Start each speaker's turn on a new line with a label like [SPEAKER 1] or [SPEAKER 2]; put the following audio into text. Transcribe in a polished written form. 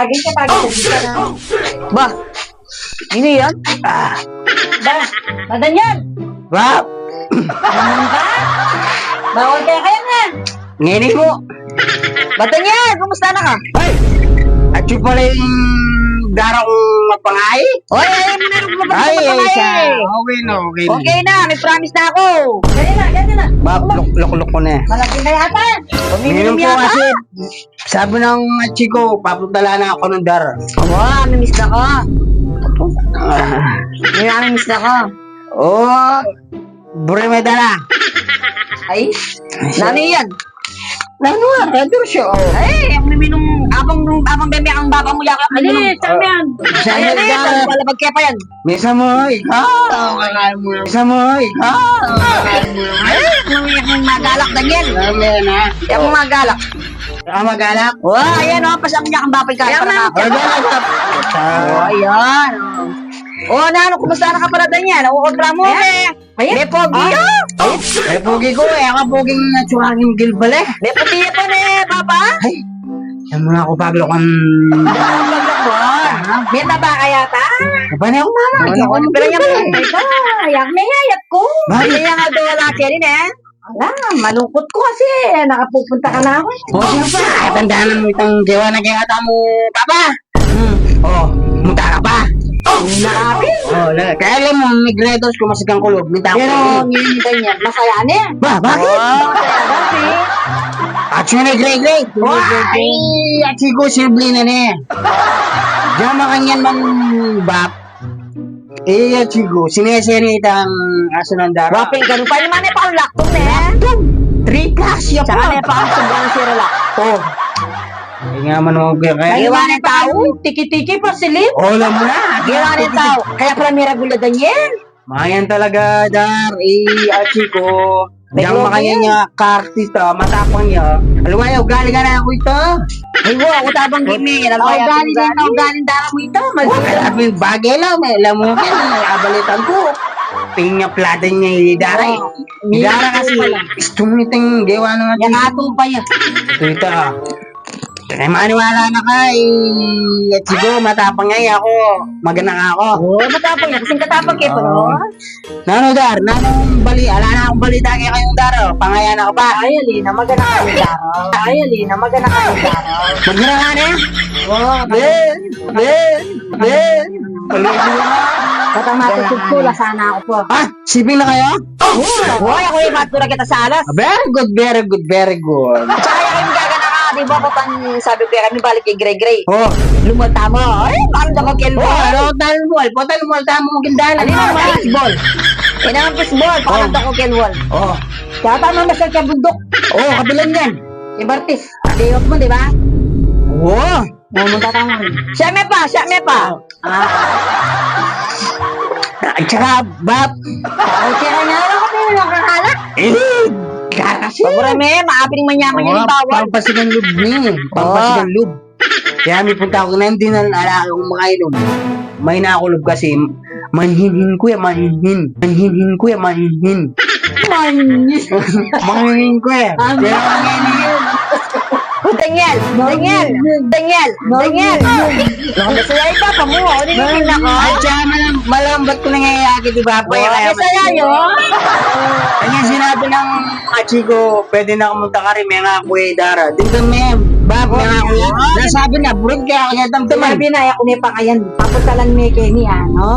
[SPEAKER 1] Bagay ka na.
[SPEAKER 2] Ba? Ano yan?
[SPEAKER 1] Ba? Madanyan!
[SPEAKER 2] Bab!
[SPEAKER 1] Ano ba? Bawal kaya na.
[SPEAKER 2] Nginig mo!
[SPEAKER 3] Batanyan, kumusta na ka?
[SPEAKER 2] Ay! At yun pala yung dara kong mapangay?
[SPEAKER 3] Oy, ayaw mo na nung
[SPEAKER 2] Ay,
[SPEAKER 3] mapagpapagpapagay.
[SPEAKER 2] okay na, okay na.
[SPEAKER 3] Okay na, may promise na ako.
[SPEAKER 1] Ganyan na.
[SPEAKER 2] Bab, luk ko na.
[SPEAKER 1] Malaki na yata.
[SPEAKER 2] Ngayon po kasi, sabi ng chiko, papuntala na ako ng dara.
[SPEAKER 3] Wow, namimiss na ko. Namimiss na ko.
[SPEAKER 2] Oh, bure may dala.
[SPEAKER 3] Ay, nano yan?
[SPEAKER 2] Ano nga, radyo siya.
[SPEAKER 3] Ay, ang miminong, abang bebe ang baba mo yakap.
[SPEAKER 1] Ali, saan yan?
[SPEAKER 3] Ayan na yan, palabag kaya pa yan.
[SPEAKER 2] Misa mo, ikaw. Misa mo, ikaw.
[SPEAKER 3] Ay, yung magalak, Daniel.
[SPEAKER 2] Alam mo na.
[SPEAKER 3] Yung magalak.
[SPEAKER 2] Saka magalak.
[SPEAKER 3] Wow, ayan o, pasang niya kang bapay ka.
[SPEAKER 1] Ayan na.
[SPEAKER 3] Oh, ayan. Oh, nano, kumusta na ka pala, Daniel? Ukontra mo, eh. May pogi yun.
[SPEAKER 2] Eh, pogi ko eh. Ako poging natsurangin gilbale.
[SPEAKER 3] May puti pa na, Papa.
[SPEAKER 2] Ay, yan muna ako Pablo kung...
[SPEAKER 1] May taba ka yata?
[SPEAKER 2] Kapag ako mama.
[SPEAKER 3] Ano pala niya mo?
[SPEAKER 1] Ayak na yayat ko.
[SPEAKER 3] Bakit niya nga doon wala siya rin, eh?
[SPEAKER 1] Wala, malungkot ko kasi. Nakapupunta ka na ako.
[SPEAKER 2] O, siyempre. Tandaan mo itong jewa na kaya ata mo, Papa. Oh, munta ka pa.
[SPEAKER 1] Nakapi.
[SPEAKER 2] Oh, kaya alam mo, may gredos kumasigang kulob. Minta ko.
[SPEAKER 1] Pero ngayon ganyan, masaya na yan.
[SPEAKER 2] Ba, bakit?
[SPEAKER 1] Masaya kasi.
[SPEAKER 2] At siya na gray. Ay, at sigo simple na niya. Diyan makanyan man, Bap. Eh, at sigo, sinesenita ang aso ng dara.
[SPEAKER 3] Waping ganun pa naman, eh, paang laktong, eh.
[SPEAKER 2] 3 plus, siya
[SPEAKER 3] Tsaka
[SPEAKER 2] pa.
[SPEAKER 3] na paang sobrang sira
[SPEAKER 2] Oh. Ay nga man ako kaya.
[SPEAKER 3] Iwan ng tao.
[SPEAKER 1] Tiki-tiki pa silip.
[SPEAKER 2] Oh, alam mo na.
[SPEAKER 3] Iwan ng tao. Kaya pala may regular, Daniel.
[SPEAKER 2] Mayan talaga, Dar. At sigo. Diyan
[SPEAKER 3] May
[SPEAKER 2] makanyan
[SPEAKER 3] globe
[SPEAKER 2] niya, kartista, matapang niya. Alam mo, galing ka na ako ito.
[SPEAKER 3] Ay, wow, ako tabang gimi. Alam mo, galing dara mo ito.
[SPEAKER 2] Sabi, bagay lang, may alam mo, abalitan ko. Tingnya plada niya idara eh. Idara kasi, gusto mo nitong gawa ng
[SPEAKER 3] Yan ato pa yan.
[SPEAKER 2] ito. Kaya maniwala na ka eh. At siguro matapang nga ako. Maganda nga ako.
[SPEAKER 3] Oh, matapang yan. Kasing katapang kayo pa, no?
[SPEAKER 2] Nano Dar, nanong bali, ala na akong balita kaya kayong Dar. Pangayan ako pa.
[SPEAKER 1] Ay, Alina, magana ka ng daraw. Ay, Alina, magana ka ng daraw.
[SPEAKER 2] Maganda nga na.
[SPEAKER 1] Oh,
[SPEAKER 2] Ben.
[SPEAKER 1] Katang matutugtula sana ako po.
[SPEAKER 2] Ah, sibing na kayo?
[SPEAKER 3] Hoy, ako yung matura kita sa alas.
[SPEAKER 2] Very good, very good, very good.
[SPEAKER 3] At saka yung gagana ka, di ba, kapag sabi ko kami balik kay Gray.
[SPEAKER 2] Oh,
[SPEAKER 3] Lumunta mo. Ay, parang ako kelbo.
[SPEAKER 2] ano, talmol, tamo mo gindalan.
[SPEAKER 3] Ano naman, fishball. Yan ang fishball, parang ako kelwal.
[SPEAKER 2] Oh,
[SPEAKER 1] Kaya tama masal ka bundok.
[SPEAKER 2] oh, kabilan yan.
[SPEAKER 1] Si Bartis. Day off mo, di ba?
[SPEAKER 2] Oh,
[SPEAKER 1] Pumunta tayo rin.
[SPEAKER 3] Siya me pa.
[SPEAKER 2] at saka, Bap.
[SPEAKER 1] Okay, kanya lang kami nakakalak.
[SPEAKER 2] Kasi.
[SPEAKER 3] Pagura me, maapiling manyaman yan yung bawal.
[SPEAKER 2] Pampasigang loob ni. Pampasigang loob. Kaya may punta ako na hindi na alaki kong makainom. May nakulob kasi, manhinhin ko yan, manhinhin. Manhinhin ko yan, manhinhin. Manhinhin ko yan. Kaya manhinhin.
[SPEAKER 3] Daniel. Nakasaya pa, pamuha. Nilingin ako.
[SPEAKER 2] Ay, tsaka malambat ko nangyayagi, di ba? Kaya
[SPEAKER 3] Masaya yun.
[SPEAKER 2] Kanya sinabi ng Achiko, pwede na kumunta ka rin, may nga kuya Dara. Dito may, Bab, may nga kuya. Nasabi na, burog kaya kanya damdaman.
[SPEAKER 1] Sinabi na, ako ni Pangayan. Paputalan may Kenny, ano?